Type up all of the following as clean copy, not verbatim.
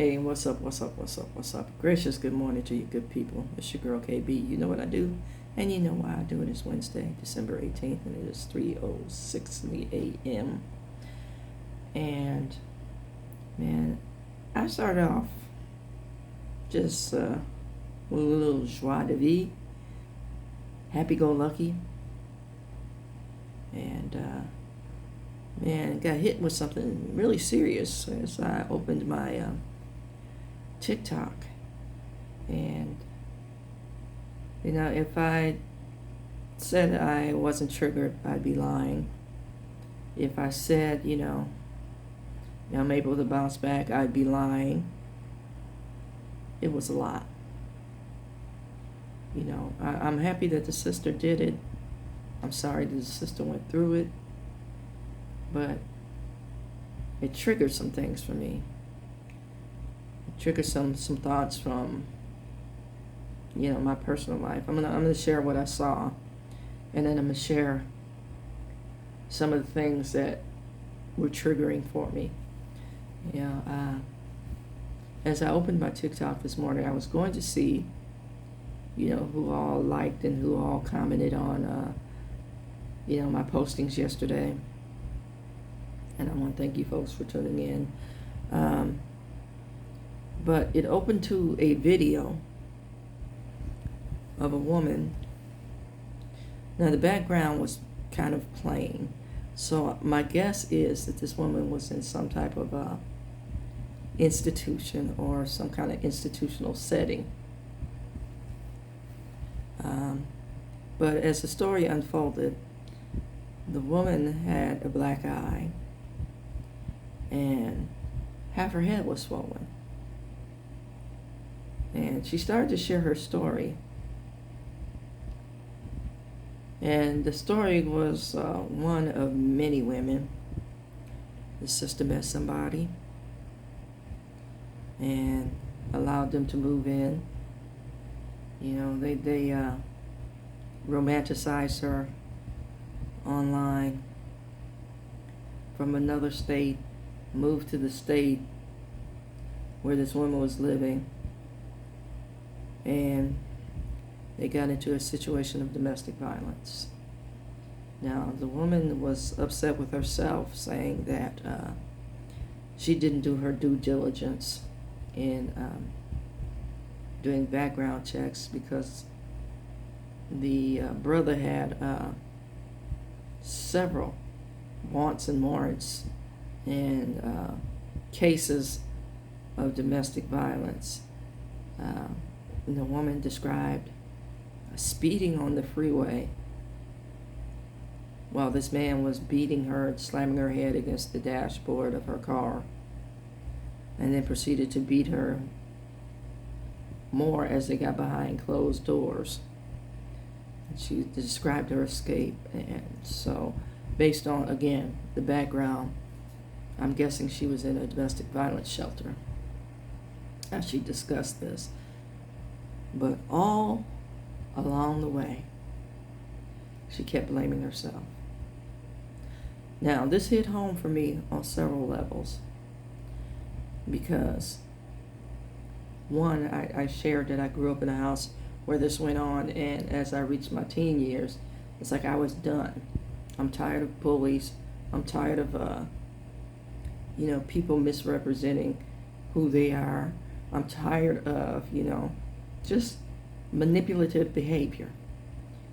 Hey, what's up, what's up, what's up, what's up? Gracious good morning to you good people. It's your girl KB. You know what I do, and you know why I do it. It's Wednesday, December 18th, and it is 3:06 a.m. And, man, I started off just with a little joie de vivre, happy-go-lucky, and, man, got hit with something really serious as I opened my TikTok. And, if I said I wasn't triggered, I'd be lying. If I said, I'm able to bounce back, I'd be lying. It was a lot. I'm happy that the sister did it. I'm sorry that the sister went through it. But it triggered some things for me. Trigger some thoughts from my personal life. I'm gonna share what I saw, and then I'm gonna share some of the things that were triggering for me. As I opened my TikTok this morning, I was going to see who all liked and who all commented on my postings yesterday, and I want to thank you folks for tuning in. But it opened to a video of a woman. Now, the background was kind of plain, so my guess is that this woman was in some type of institution or some kind of institutional setting. But as the story unfolded, the woman had a black eye, and half her head was swollen. And she started to share her story. And the story was one of many women. The sister met somebody and allowed them to move in. They romanticized her online from another state, moved to the state where this woman was living. And they got into a situation of domestic violence. Now, the woman was upset with herself, saying that she didn't do her due diligence in doing background checks, because the brother had several wants and warrants and cases of domestic violence. The woman described speeding on the freeway while this man was beating her and slamming her head against the dashboard of her car, and then proceeded to beat her more as they got behind closed doors. And she described her escape. And so, based on, again, the background, I'm guessing she was in a domestic violence shelter as she discussed this. But all along the way, she kept blaming herself. Now, this hit home for me on several levels, because one, I shared that I grew up in a house where this went on, and as I reached my teen years, it's like I was done. I'm tired of bullies. I'm tired of people misrepresenting who they are. I'm tired of just manipulative behavior.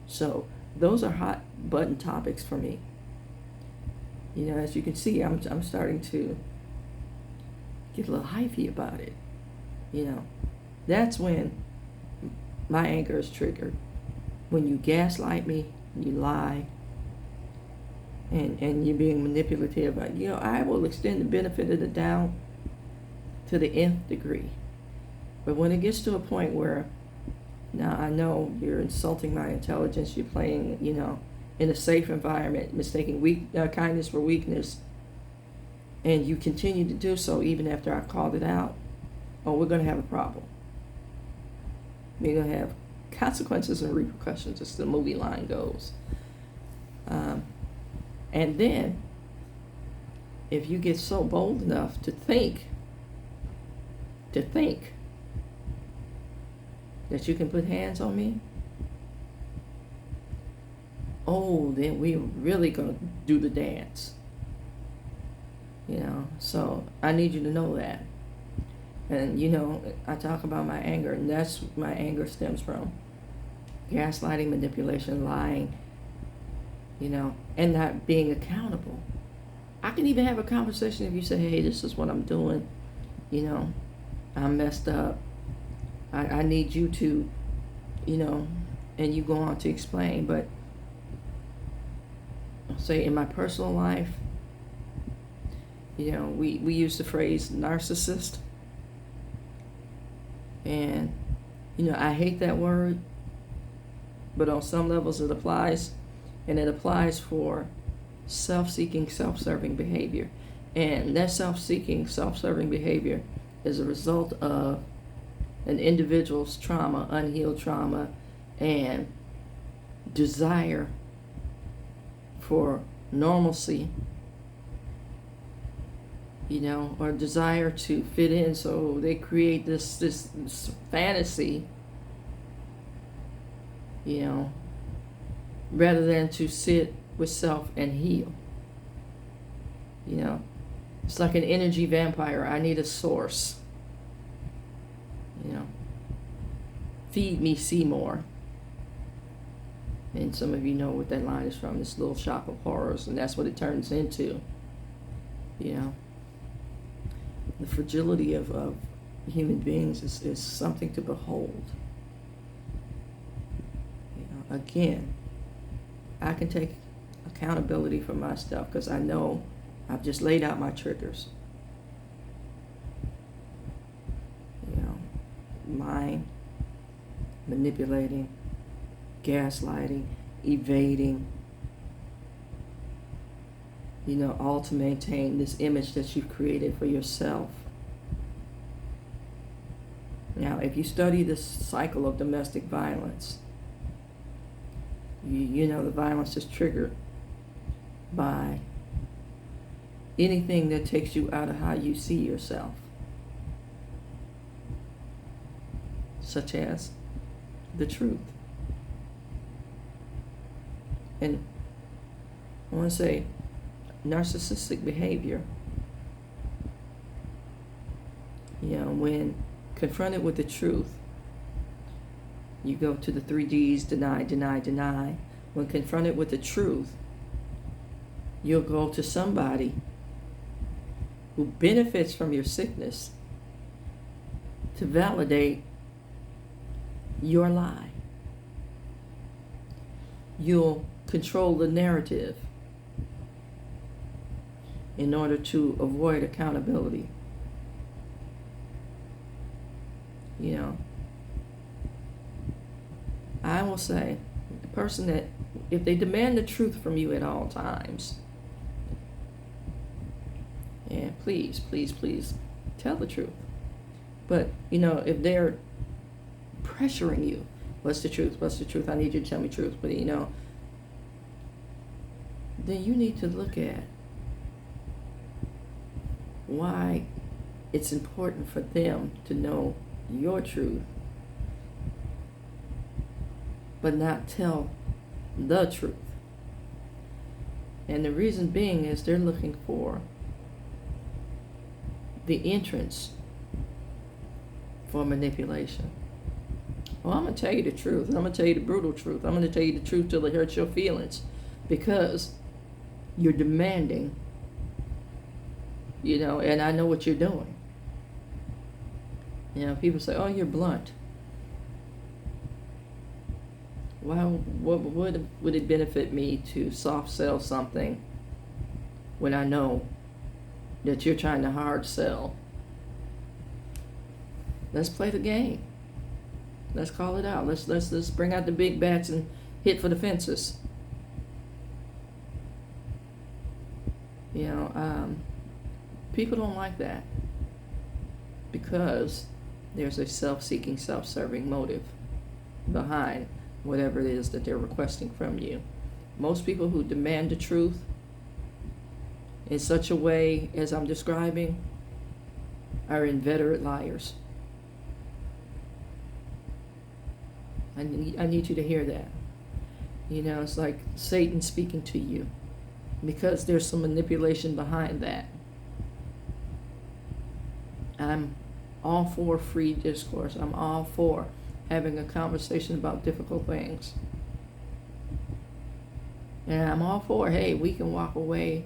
So those are hot button topics for me. As you can see, I'm starting to get a little hyphy about it. That's when my anger is triggered. When you gaslight me, you lie, and you're being manipulative. I will extend the benefit of the doubt to the nth degree. But when it gets to a point where, now I know you're insulting my intelligence, you're playing, in a safe environment, mistaking kindness for weakness, and you continue to do so even after I called it out, we're going to have a problem. We're going to have consequences and repercussions, as the movie line goes. And then, if you get so bold enough to think to think that you can put hands on me, oh, then we're really going to do the dance. So I need you to know that. And, I talk about my anger, and that's my anger stems from. Gaslighting, manipulation, lying, and not being accountable. I can even have a conversation if you say, hey, this is what I'm doing, I'm messed up. I need you to, and you go on to explain. But say in my personal life, we use the phrase narcissist. And, I hate that word, but on some levels it applies, and it applies for self-seeking, self-serving behavior. And that self-seeking, self-serving behavior is a result of an individual's trauma, unhealed trauma, and desire for normalcy, or desire to fit in, so they create this fantasy, rather than to sit with self and heal. It's like an energy vampire. I need a source. Feed me, see more. And some of you know what that line is from, this Little Shop of Horrors, and that's what it turns into. The fragility of human beings is something to behold. Again, I can take accountability for my stuff because I know I've just laid out my triggers. Lying, manipulating, gaslighting, evading, all to maintain this image that you've created for yourself. Now, if you study this cycle of domestic violence, the violence is triggered by anything that takes you out of how you see yourself, such as the truth. And I want to say, narcissistic behavior, when confronted with the truth, you go to the 3 Ds: deny, deny, deny. When confronted with the truth, you'll go to somebody who benefits from your sickness to validate your lie. You'll control the narrative in order to avoid accountability. I will say, the person that, if they demand the truth from you at all times, and please, please, please tell the truth. But, if they're pressuring you, what's the truth? What's the truth? I need you to tell me the truth. But, then you need to look at why it's important for them to know your truth, but not tell the truth. And the reason being is they're looking for the entrance for manipulation. Well, I'm going to tell you the truth. I'm going to tell you the brutal truth. I'm going to tell you the truth till it hurts your feelings, because you're demanding, and I know what you're doing. People say, oh, you're blunt. Why? What would it benefit me to soft sell something when I know that you're trying to hard sell? Let's play the game. Let's call it out. Let's bring out the big bats and hit for the fences. People don't like that because there's a self-seeking, self-serving motive behind whatever it is that they're requesting from you. Most people who demand the truth in such a way as I'm describing, are inveterate liars. I need you to hear that. You know, it's like Satan speaking to you, because there's some manipulation behind that. I'm all for free discourse. I'm all for having a conversation about difficult things. And I'm all for, hey, we can walk away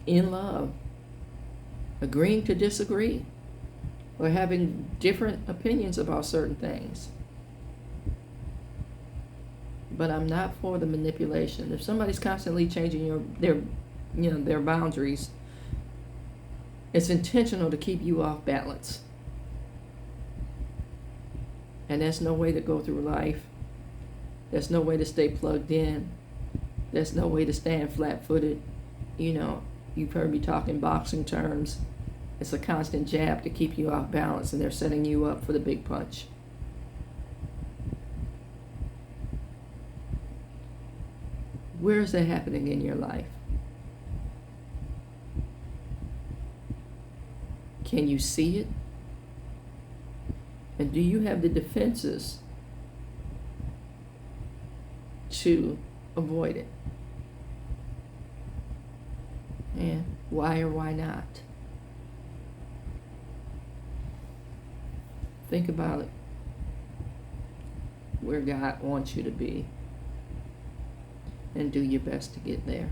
in love, agreeing to disagree, or having different opinions about certain things. But I'm not for the manipulation. If somebody's constantly changing their boundaries, it's intentional to keep you off balance. And that's no way to go through life. That's no way to stay plugged in. That's no way to stand flat-footed. You know, you've heard me talk in boxing terms. It's a constant jab to keep you off balance, and they're setting you up for the big punch. Where is that happening in your life? Can you see it? And do you have the defenses to avoid it? And why or why not? Think about it. Where God wants you to be, and do your best to get there.